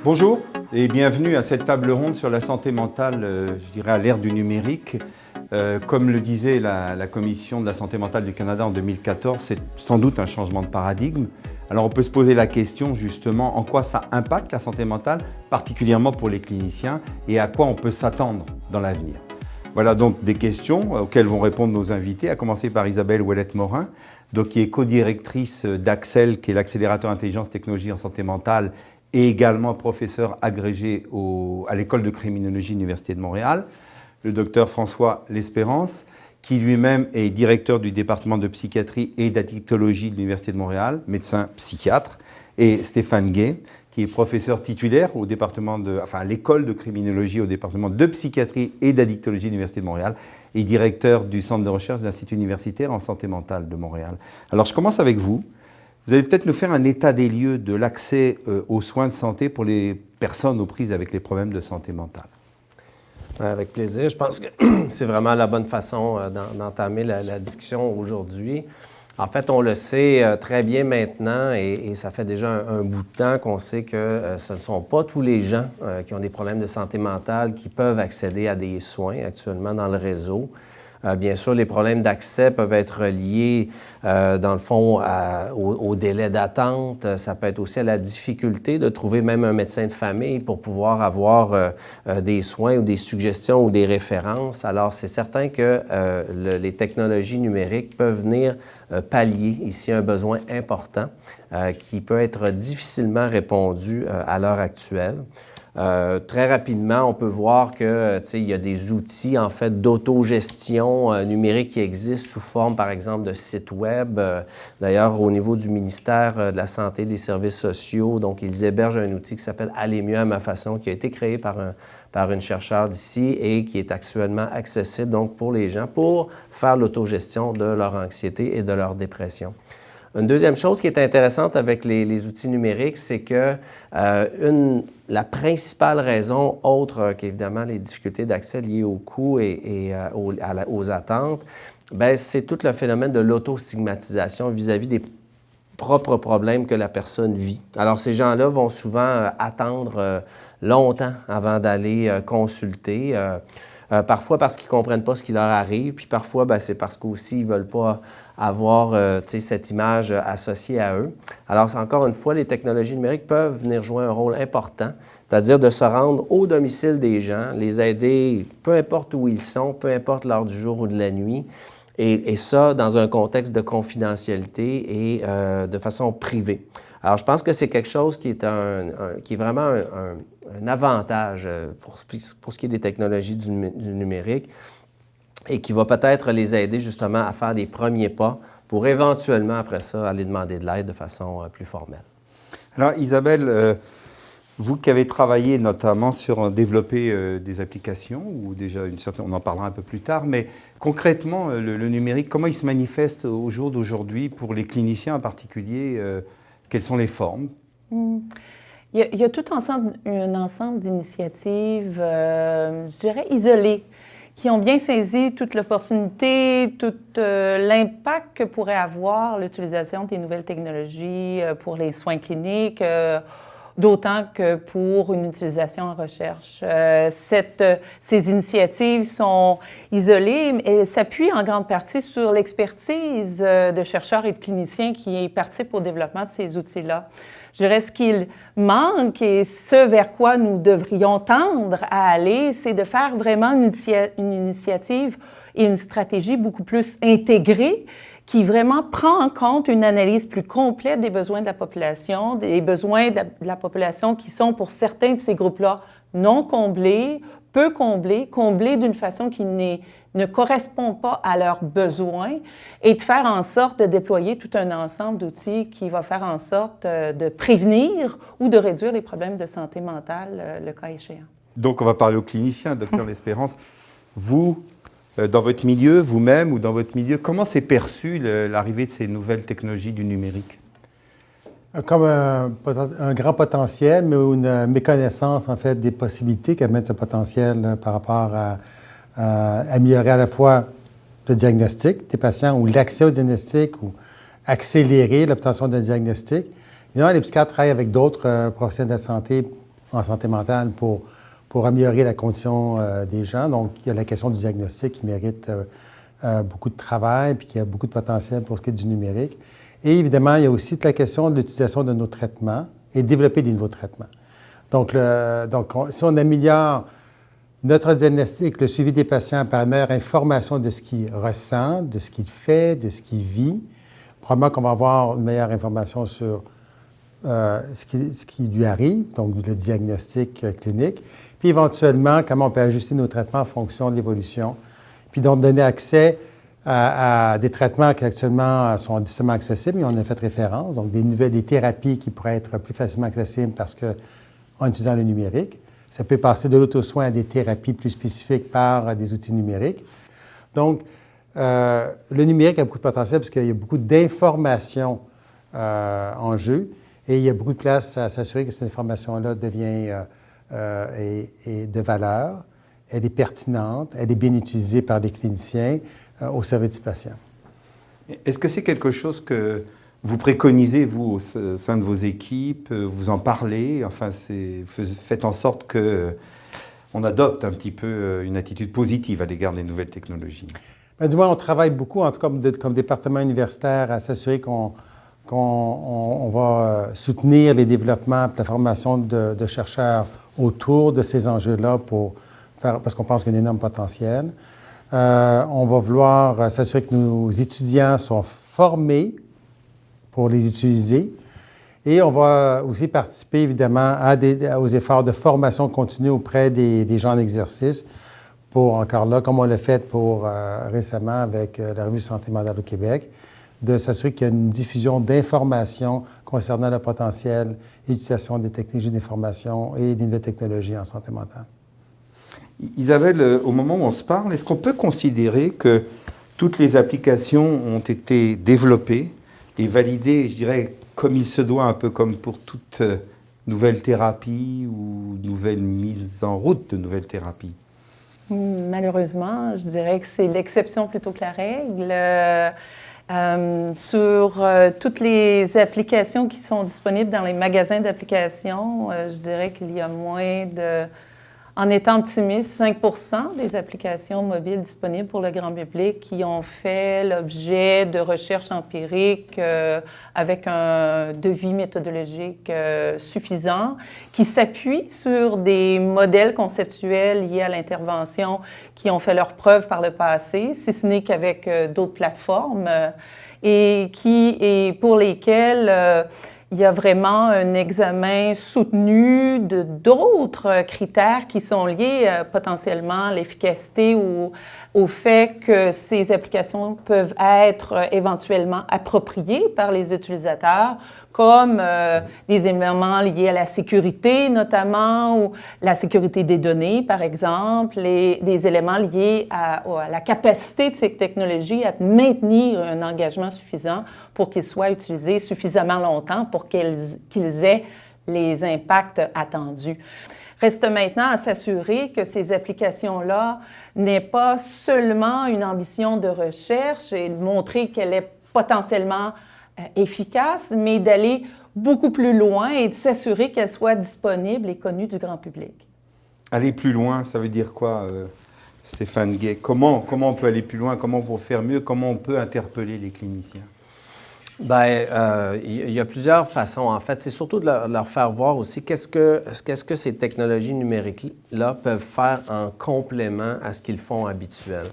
Bonjour et bienvenue à cette table ronde sur la santé mentale, je dirais à l'ère du numérique. Comme le disait la Commission de la santé mentale du Canada en 2014, c'est sans doute un changement de paradigme. Alors on peut se poser la question justement en quoi ça impacte la santé mentale, particulièrement pour les cliniciens, et à quoi on peut s'attendre dans l'avenir. Voilà donc des questions auxquelles vont répondre nos invités, à commencer par Isabelle Ouellette-Morin, donc, qui est co-directrice d'Accel, qui est l'accélérateur intelligence technologie en santé mentale, et également professeur agrégé à l'École de criminologie de l'Université de Montréal. Le docteur François L'Espérance, qui lui-même est directeur du département de psychiatrie et d'addictologie de l'Université de Montréal, médecin psychiatre, et Stéphane Gay, qui est professeur titulaire à l'école de criminologie au département de psychiatrie et d'addictologie de l'Université de Montréal, et directeur du centre de recherche de l'Institut universitaire en santé mentale de Montréal. Alors je commence avec vous. Vous allez peut-être nous faire un état des lieux de l'accès aux soins de santé pour les personnes aux prises avec les problèmes de santé mentale. Avec plaisir. Je pense que c'est vraiment la bonne façon d'entamer la discussion aujourd'hui. En fait, on le sait très bien maintenant et ça fait déjà un bout de temps qu'on sait que ce ne sont pas tous les gens qui ont des problèmes de santé mentale qui peuvent accéder à des soins actuellement dans le réseau. Bien sûr, les problèmes d'accès peuvent être liés, dans le fond, au délai d'attente. Ça peut être aussi à la difficulté de trouver même un médecin de famille pour pouvoir avoir des soins ou des suggestions ou des références. Alors, c'est certain que les technologies numériques peuvent venir pallier ici un besoin important qui peut être difficilement répondu à l'heure actuelle. Très rapidement, on peut voir que, il y a des outils, en fait, d'autogestion numérique qui existent sous forme, par exemple, de sites web. D'ailleurs, au niveau du ministère de la Santé et des Services sociaux, donc, ils hébergent un outil qui s'appelle « Aller mieux à ma façon », qui a été créé par une chercheure d'ici et qui est actuellement accessible, donc, pour les gens, pour faire l'autogestion de leur anxiété et de leur dépression. Une deuxième chose qui est intéressante avec les outils numériques, c'est que la principale raison, autre qu'évidemment les difficultés d'accès liées aux coûts et aux attentes, bien, c'est tout le phénomène de l'autostigmatisation vis-à-vis des propres problèmes que la personne vit. Alors, ces gens-là vont souvent attendre longtemps avant d'aller consulter. Parfois parce qu'ils ne comprennent pas ce qui leur arrive, puis parfois, bien, c'est parce qu'aussi ils ne veulent pas avoir cette image associée à eux. Alors, encore une fois, les technologies numériques peuvent venir jouer un rôle important, c'est-à-dire de se rendre au domicile des gens, les aider, peu importe où ils sont, peu importe l'heure du jour ou de la nuit, et ça dans un contexte de confidentialité et de façon privée. Alors, je pense que c'est quelque chose qui est vraiment un avantage pour ce qui est des technologies du numérique et qui va peut-être les aider justement à faire des premiers pas pour éventuellement, après ça, aller demander de l'aide de façon plus formelle. Alors, Isabelle, vous qui avez travaillé notamment sur développer des applications, ou déjà on en parlera un peu plus tard, mais concrètement, le numérique, comment il se manifeste au jour d'aujourd'hui pour les cliniciens en particulier? Quelles sont les formes? Il y a tout un ensemble d'initiatives, je dirais, isolées, qui ont bien saisi toute l'opportunité, tout l'impact que pourrait avoir l'utilisation des nouvelles technologies pour les soins cliniques, d'autant que pour une utilisation en recherche. Ces initiatives sont isolées et s'appuient en grande partie sur l'expertise de chercheurs et de cliniciens qui participent au développement de ces outils-là. Je dirais ce qu'il manque et ce vers quoi nous devrions tendre à aller, c'est de faire vraiment une initiative et une stratégie beaucoup plus intégrée qui vraiment prend en compte une analyse plus complète des besoins de la population, des besoins de la population qui sont pour certains de ces groupes-là non comblés, peu comblés, comblés d'une façon qui ne correspond pas à leurs besoins et de faire en sorte de déployer tout un ensemble d'outils qui va faire en sorte de prévenir ou de réduire les problèmes de santé mentale, le cas échéant. Donc, on va parler aux cliniciens, Dr L'Espérance. Vous, dans votre milieu, vous-même ou dans votre milieu, comment s'est perçue l'arrivée de ces nouvelles technologies du numérique? Comme un grand potentiel, mais une méconnaissance, en fait, des possibilités qu'amène ce potentiel par rapport à améliorer à la fois le diagnostic des patients ou l'accès au diagnostic ou accélérer l'obtention d'un diagnostic. Évidemment, les psychiatres travaillent avec d'autres professionnels de la santé en santé mentale pour améliorer la condition des gens. Donc, il y a la question du diagnostic qui mérite beaucoup de travail puis qui a beaucoup de potentiel pour ce qui est du numérique. Et évidemment, il y a aussi toute la question de l'utilisation de nos traitements et développer des nouveaux traitements. Donc, si on améliore notre diagnostic, le suivi des patients par une meilleure information de ce qu'il ressent, de ce qu'il fait, de ce qu'il vit, probablement qu'on va avoir une meilleure information sur ce qui lui arrive, donc le diagnostic clinique, puis éventuellement, comment on peut ajuster nos traitements en fonction de l'évolution, puis donc donner accès à des traitements qui actuellement sont difficilement accessibles, et on a fait référence, donc des thérapies qui pourraient être plus facilement accessibles en utilisant le numérique. Ça peut passer de l'auto-soin à des thérapies plus spécifiques par des outils numériques. Donc, le numérique a beaucoup de potentiel parce qu'il y a beaucoup d'informations en jeu et il y a beaucoup de place à s'assurer que cette information-là devient est de valeur, elle est pertinente, elle est bien utilisée par des cliniciens au service du patient. Est-ce que c'est quelque chose que vous préconisez, vous, au sein de vos équipes, vous en parlez, enfin, faites en sorte qu'on adopte un petit peu une attitude positive à l'égard des nouvelles technologies? Bien, du moins, on travaille beaucoup, en tout cas comme département universitaire, à s'assurer qu'on va soutenir les développements et la formation de chercheurs autour de ces enjeux-là parce qu'on pense qu'il y a un énorme potentiel. On va vouloir s'assurer que nos étudiants sont formés pour les utiliser. Et on va aussi participer, évidemment, aux efforts de formation continue auprès des gens en exercice encore là, comme on l'a fait récemment avec la Revue Santé mentale au Québec, de s'assurer qu'il y a une diffusion d'informations concernant le potentiel et l'utilisation des technologies d'information et des nouvelles technologies en santé mentale. Isabelle, au moment où on se parle, est-ce qu'on peut considérer que toutes les applications ont été développées et validées, je dirais, comme il se doit, un peu comme pour toute nouvelle thérapie ou nouvelle mise en route de nouvelles thérapies? Malheureusement, je dirais que c'est l'exception plutôt que la règle. Sur toutes les applications qui sont disponibles dans les magasins d'applications, je dirais qu'il y a moins de... En étant optimiste, 5 % des applications mobiles disponibles pour le grand public qui ont fait l'objet de recherches empiriques avec un devis méthodologique suffisant, qui s'appuient sur des modèles conceptuels liés à l'intervention qui ont fait leurs preuves par le passé, si ce n'est qu'avec d'autres plateformes, et pour lesquels... il y a vraiment un examen soutenu de d'autres critères qui sont liés potentiellement à l'efficacité ou au fait que ces applications peuvent être éventuellement appropriées par les utilisateurs, comme des éléments liés à la sécurité notamment, ou la sécurité des données, par exemple, et des éléments liés à la capacité de ces technologies à maintenir un engagement suffisant pour qu'ils soient utilisés suffisamment longtemps pour qu'ils aient les impacts attendus. Reste maintenant à s'assurer que ces applications-là n'aient pas seulement une ambition de recherche et de montrer qu'elle est potentiellement efficace, mais d'aller beaucoup plus loin et de s'assurer qu'elle soit disponible et connue du grand public. Aller plus loin, ça veut dire quoi, Stéphane Gay? Comment on peut aller plus loin? Comment on peut faire mieux? Comment on peut interpeller les cliniciens? Bien, il y a plusieurs façons. En fait, c'est surtout de leur faire voir aussi qu'est-ce que ces technologies numériques-là peuvent faire en complément à ce qu'ils font habituel.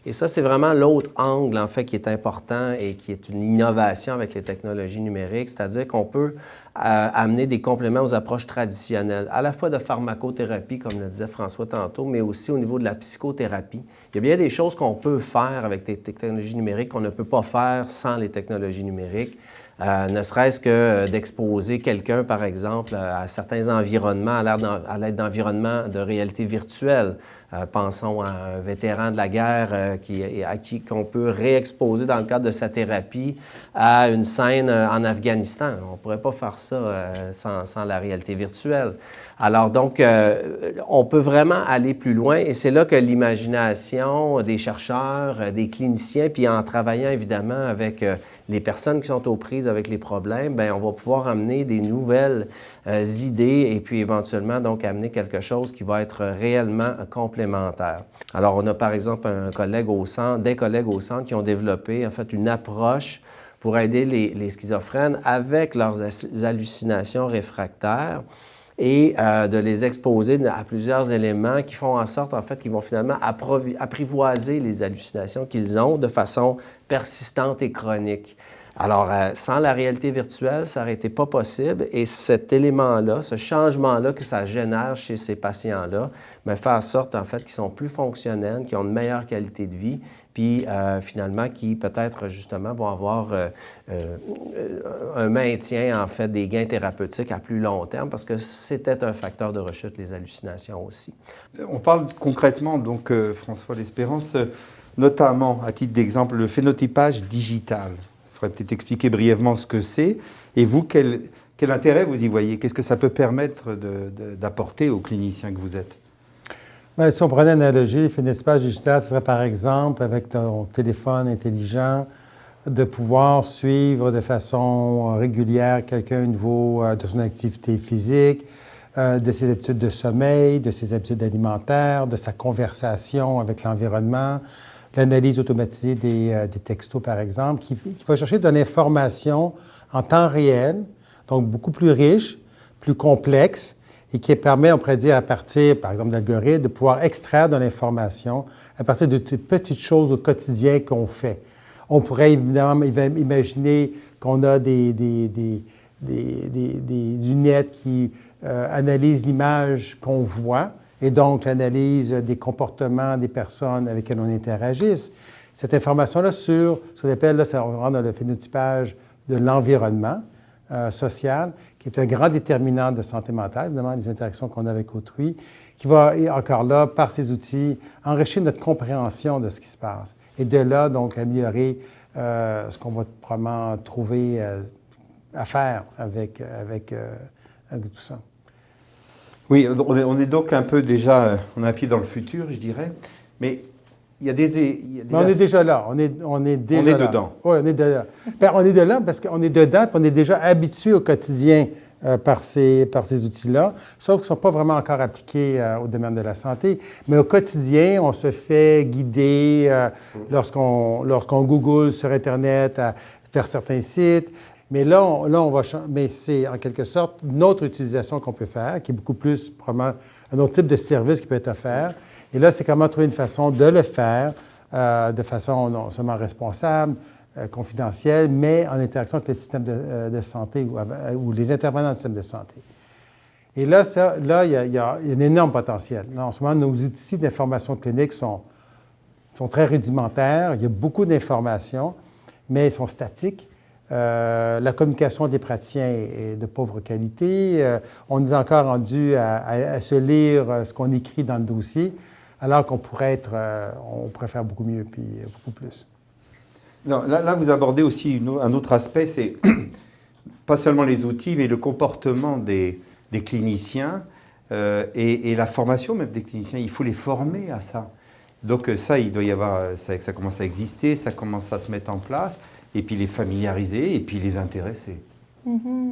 Et ça, c'est vraiment l'autre angle, en fait, qui est important et qui est une innovation avec les technologies numériques, c'est-à-dire qu'on peut amener des compléments aux approches traditionnelles, à la fois de pharmacothérapie, comme le disait François tantôt, mais aussi au niveau de la psychothérapie. Il y a bien des choses qu'on peut faire avec les technologies numériques qu'on ne peut pas faire sans les technologies numériques. Ne serait-ce que d'exposer quelqu'un, par exemple, à certains environnements, à l'aide d'environnements de réalité virtuelle. Pensons à un vétéran de la guerre qu'on peut réexposer dans le cadre de sa thérapie à une scène en Afghanistan. On ne pourrait pas faire ça sans la réalité virtuelle. Alors donc, on peut vraiment aller plus loin et c'est là que l'imagination des chercheurs, des cliniciens, puis en travaillant évidemment avec les personnes qui sont aux prises avec les problèmes, bien, on va pouvoir amener des nouvelles idées et puis éventuellement donc amener quelque chose qui va être réellement complémentaire. Alors, on a par exemple des collègues au centre qui ont développé en fait une approche pour aider les schizophrènes avec leurs hallucinations réfractaires et de les exposer à plusieurs éléments qui font en sorte, en fait, qu'ils vont finalement apprivoiser les hallucinations qu'ils ont de façon persistante et chronique. Alors, sans la réalité virtuelle, ça n'aurait été pas possible et cet élément-là, ce changement-là que ça génère chez ces patients-là, bien, fait en sorte, en fait, qu'ils sont plus fonctionnels, qu'ils ont une meilleure qualité de vie, puis finalement, qui peut-être, justement, vont avoir un maintien, en fait, des gains thérapeutiques à plus long terme, parce que c'était un facteur de rechute, les hallucinations aussi. On parle concrètement, donc, François L'Espérance, notamment, à titre d'exemple, le phénotypage digital. Il faudrait peut-être expliquer brièvement ce que c'est. Et vous, quel intérêt vous y voyez? Qu'est-ce que ça peut permettre d'apporter aux cliniciens que vous êtes? Bien, si on prenait une analogie, le phénotypage digital, ce serait par exemple, avec ton téléphone intelligent, de pouvoir suivre de façon régulière quelqu'un au niveau de son activité physique, de ses habitudes de sommeil, de ses habitudes alimentaires, de sa conversation avec l'environnement, l'analyse automatisée des textos, par exemple, qui va chercher de l'information en temps réel, donc beaucoup plus riche, plus complexe, et qui permet, on pourrait dire, à partir, par exemple, d'algorithmes, de pouvoir extraire de l'information à partir de petites choses au quotidien qu'on fait. On pourrait évidemment imaginer qu'on a des lunettes qui analysent l'image qu'on voit, et donc l'analyse des comportements des personnes avec lesquelles on interagisse. Cette information-là sur ce qu'on appelle, là, ça rentre dans le phénotypage de l'environnement social, qui est un grand déterminant de santé mentale, évidemment, les interactions qu'on a avec autrui, qui va, encore là, par ces outils, enrichir notre compréhension de ce qui se passe. Et de là, donc, améliorer ce qu'on va probablement trouver à faire avec tout ça. Oui, on est donc un peu déjà, on a un pied dans le futur, je dirais, mais il y a des Mais on est déjà là, on est déjà là. Dedans. Oui, on est dedans. Ben, on est dedans parce qu'on est dedans, puis on est déjà habitué au quotidien par ces outils-là, sauf qu'ils ne sont pas vraiment encore appliqués au domaine de la santé. Mais au quotidien, on se fait guider lorsqu'on Google sur Internet vers certains sites. Mais là, on va changer. Mais c'est en quelque sorte une autre utilisation qu'on peut faire, qui est beaucoup plus, probablement, un autre type de service qui peut être offert. Et là, c'est comment trouver une façon de le faire de façon non seulement responsable, confidentielle, mais en interaction avec le système de santé ou les intervenants du système de santé. Et là, il y a un énorme potentiel. Là, en ce moment, nos outils d'information clinique sont très rudimentaires. Il y a beaucoup d'informations, mais ils sont statiques. La communication des praticiens est de pauvre qualité. On est encore rendu à se lire ce qu'on écrit dans le dossier, alors qu'on pourrait faire beaucoup mieux puis beaucoup plus. Non, là, vous abordez aussi un autre aspect, c'est pas seulement les outils, mais le comportement des cliniciens et la formation même des cliniciens. Il faut les former à ça. Donc ça, il doit y avoir, ça commence à exister, ça commence à se mettre en place. Et puis les familiariser, et puis les intéresser. Mm-hmm.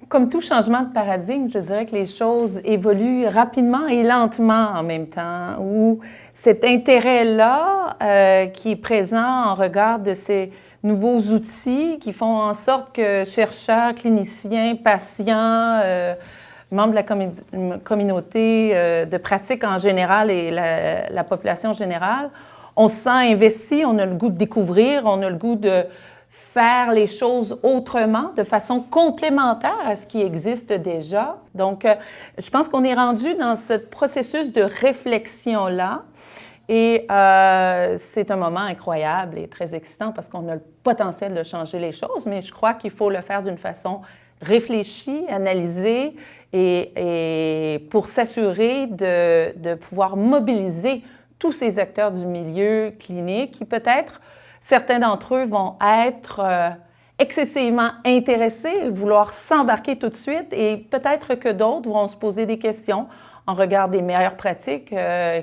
Comme tout changement de paradigme, je dirais que les choses évoluent rapidement et lentement en même temps, où cet intérêt-là qui est présent en regard de ces nouveaux outils qui font en sorte que chercheurs, cliniciens, patients, membres de la communauté de pratique en général et la population générale, on se sent investi, on a le goût de découvrir, on a le goût de faire les choses autrement, de façon complémentaire à ce qui existe déjà. Donc, je pense qu'on est rendu dans ce processus de réflexion-là. Et c'est un moment incroyable et très excitant parce qu'on a le potentiel de changer les choses, mais je crois qu'il faut le faire d'une façon réfléchie, analysée et pour s'assurer de pouvoir mobiliser tous ces acteurs du milieu clinique qui peut-être, certains d'entre eux vont être excessivement intéressés, vouloir s'embarquer tout de suite et peut-être que d'autres vont se poser des questions en regard des meilleures pratiques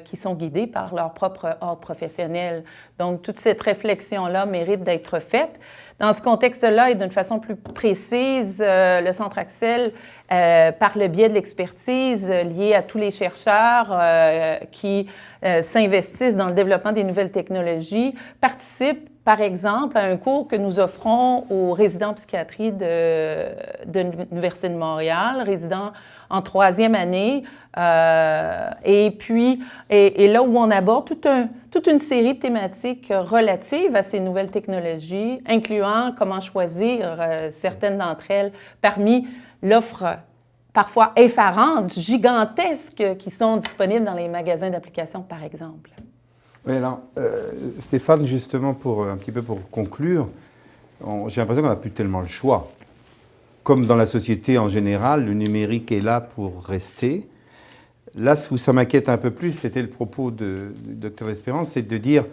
qui sont guidées par leur propre ordre professionnel. Donc, toute cette réflexion-là mérite d'être faite Dans ce contexte-là et d'une façon plus précise, le Centre Axel, par le biais de l'expertise liée à tous les chercheurs qui s'investissent dans le développement des nouvelles technologies, participe, par exemple, à un cours que nous offrons aux résidents en psychiatrie de l'Université de Montréal, résidents en 3e année, et là où on aborde toute une série de thématiques relatives à ces nouvelles technologies, incluant comment choisir certaines d'entre elles parmi l'offre parfois effarante, gigantesque, qui sont disponibles dans les magasins d'applications, par exemple. Oui, alors, Stéphane, justement, un petit peu pour conclure, j'ai l'impression qu'on n'a plus tellement le choix. Comme dans la société en général, le numérique est là pour rester. Là où ça m'inquiète un peu plus, c'était le propos du Dr Espérance, c'est de dire,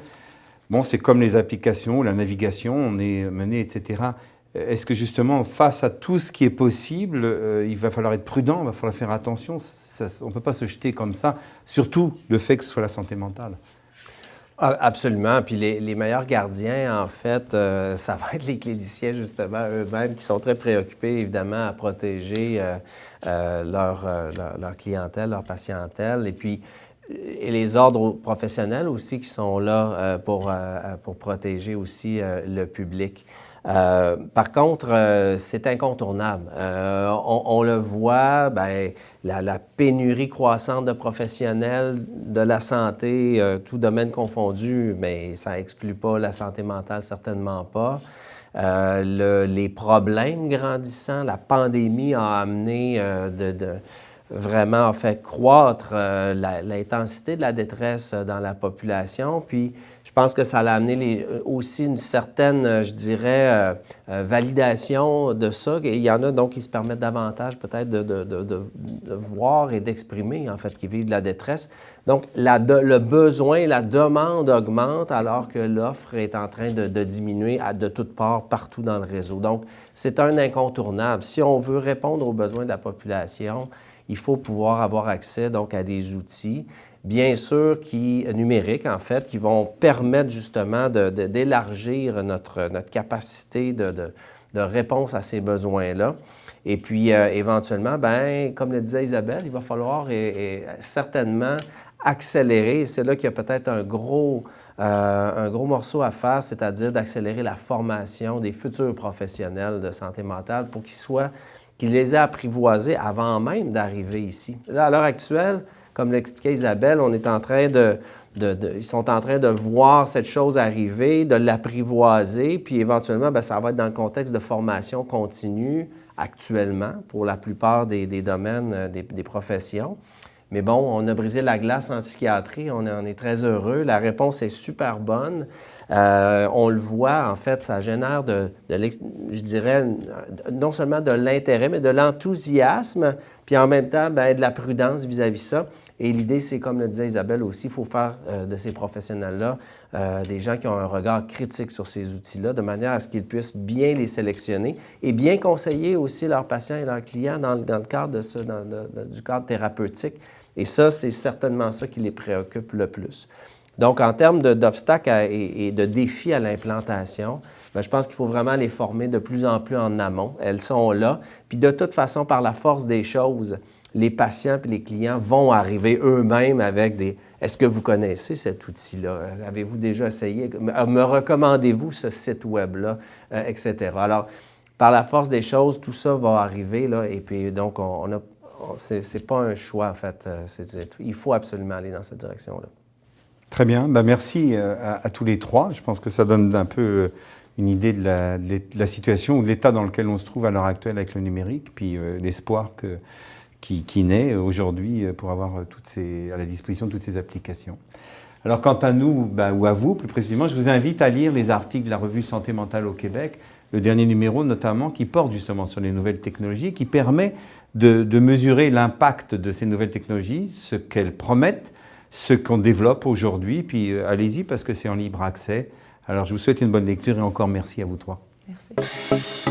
bon, c'est comme les applications, la navigation, on est mené, etc. Est-ce que justement, face à tout ce qui est possible, il va falloir être prudent, il va falloir faire attention, on ne peut pas se jeter comme ça, surtout le fait que ce soit la santé mentale. Absolument. Puis les meilleurs gardiens, en fait, ça va être les cliniciens, justement, eux-mêmes, qui sont très préoccupés, évidemment, à protéger leur clientèle, leur patientèle. Et puis, et les ordres professionnels aussi qui sont là pour protéger aussi le public. Par contre, c'est incontournable. On le voit, la pénurie croissante de professionnels de la santé, tout domaine confondu, mais ça exclut pas la santé mentale, certainement pas. Les problèmes grandissants, la pandémie a amené vraiment a fait croître l'intensité de la détresse dans la population. Puis, je pense que ça a amené aussi une certaine, je dirais, validation de ça. Et il y en a donc qui se permettent davantage peut-être de voir et d'exprimer, en fait, qui vivent de la détresse. Donc, le besoin, la demande augmente alors que l'offre est en train de diminuer de toutes parts, partout dans le réseau. Donc, c'est un incontournable. Si on veut répondre aux besoins de la population, il faut pouvoir avoir accès donc à des outils, bien sûr numériques en fait, qui vont permettre justement d'élargir notre capacité de réponse à ces besoins-là. Et puis éventuellement, comme le disait Isabelle, il va falloir certainement accélérer. C'est là qu'il y a peut-être un gros morceau à faire, c'est-à-dire d'accélérer la formation des futurs professionnels de santé mentale pour qu'ils les aient apprivoisés avant même d'arriver ici. Là, à l'heure actuelle, comme l'expliquait Isabelle, on est en train ils sont en train de voir cette chose arriver, de l'apprivoiser, puis éventuellement, ça va être dans le contexte de formation continue actuellement pour la plupart des domaines, des professions. Mais bon, on a brisé la glace en psychiatrie, on est très heureux. La réponse est super bonne. On le voit, en fait, ça génère je dirais, non seulement de l'intérêt, mais de l'enthousiasme, puis en même temps, de la prudence vis-à-vis de ça. Et l'idée, c'est, comme le disait Isabelle aussi, il faut faire de ces professionnels-là des gens qui ont un regard critique sur ces outils-là, de manière à ce qu'ils puissent bien les sélectionner et bien conseiller aussi leurs patients et leurs clients dans le cadre du cadre thérapeutique. Et ça, c'est certainement ça qui les préoccupe le plus. Donc, en termes d'obstacles et de défis à l'implantation, je pense qu'il faut vraiment les former de plus en plus en amont. Elles sont là. Puis de toute façon, par la force des choses, les patients et les clients vont arriver eux-mêmes avec des « Est-ce que vous connaissez cet outil-là? Avez-vous déjà essayé? Me recommandez-vous ce site web-là? » etc. Alors, par la force des choses, tout ça va arriver, là, et puis donc, c'est pas un choix, en fait. Il faut absolument aller dans cette direction-là. Très bien. Merci à tous les trois. Je pense que ça donne un peu une idée de la situation ou de l'état dans lequel on se trouve à l'heure actuelle avec le numérique, puis l'espoir qui naît aujourd'hui pour avoir à la disposition toutes ces applications. Alors, quant à nous, ou à vous plus précisément, je vous invite à lire les articles de la revue Santé mentale au Québec, le dernier numéro notamment, qui porte justement sur les nouvelles technologies, qui permet de mesurer l'impact de ces nouvelles technologies, ce qu'elles promettent, ce qu'on développe aujourd'hui, puis allez-y parce que c'est en libre accès. Alors je vous souhaite une bonne lecture et encore merci à vous trois. Merci.